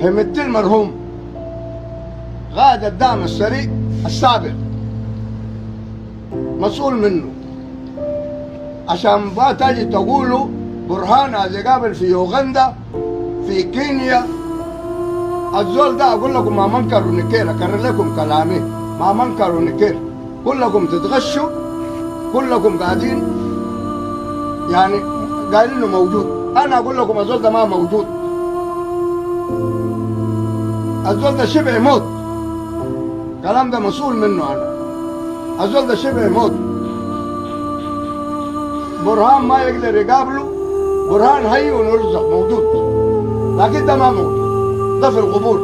همت المرحوم غاد الدعم السريع السابق مسؤول منه، عشان ما تجي تقولوا برهان هذا قابل في يوغندا في كينيا. الزول ده اقول لكم ما منكروا نكير، اكرر لكم كلامي، ما منكروا نكير، كلكم تتغشوا، كلكم قاعدين يعني قايلين انه موجود. انا اقول لكم الزول ده ما موجود، الزول ده شبه موت، الكلام ده مسؤول منه انا. الزول ده شبه موت، برهان ما يقدر يقابله، برهان هي ونرزق موجود، لكن ده ما موجود، ده في القبور،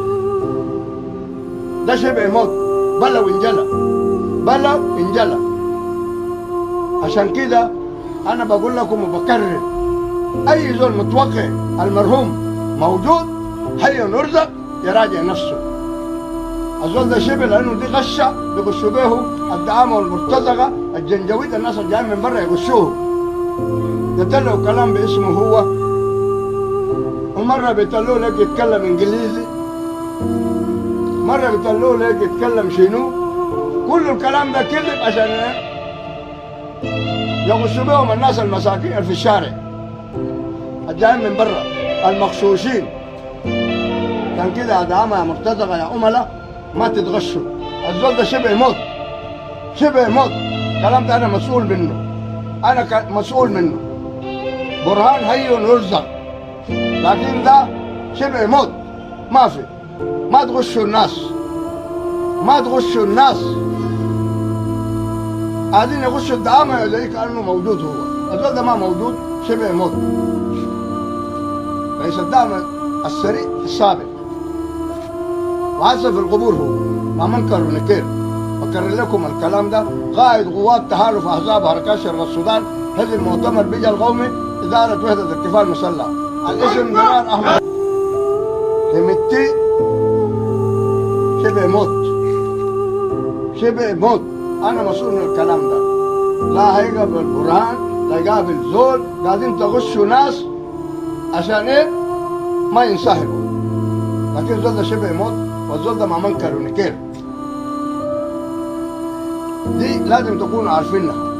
ده شبه موت، بلا وانجلى، بلا انجلى. عشان كده انا بقول لكم وبكرر، اي زول متوقع المرحوم موجود حي ونرزق يراجع نفسه. الزول ده شبه لانه دي غشه بيغشوا به الدعامه والمرتزقه الجنجويد، الناس اللي جايين من برا يغشوه، يتلوا كلام باسمه هو، ومره بيتلوا لك يتكلم انجليزي، مره بيتلوا لك يتكلم شنو، كل الكلام ده كذب عشان يغشوا بهم الناس المساكين اللي في الشارع الجايين من برا المغشوشين. كان كده يا دعامه يا مرتزقه يا عملاء ما تتغشوا. الزول ده شبه موت، شبه موت، الكلام ده انا مسؤول منه، انا مسؤول منه. برهان هي ونرزق، لكن ده شبه موت، ما في، ما تغشوا الناس، ما تغشوا الناس. قاعدين يغشوا الدعامه زي كانه موجود هو، الزول ده ما موجود، شبه موت. رئيس الدعم السريع السابق وعزف القبور هو، ما منكر ونكير. بكرر لكم الكلام ده، قائد قوات تحالف احزاب حركات شرق السودان، حزب المؤتمر بيجا القومي، اداره وحده الدفاع المسلح، الاسم مرار احمد. همتي شبه موت، شبه موت، انا مسؤول من الكلام ده. لا هيقابل برهان، لا يقابل زول، قاعدين تغشوا ناس عشان ايه؟ ما ينسحبوا. لكن الزول ده شبه موت، والزول ده ما منكر ونكير، دي لازم تكونوا عارفينها.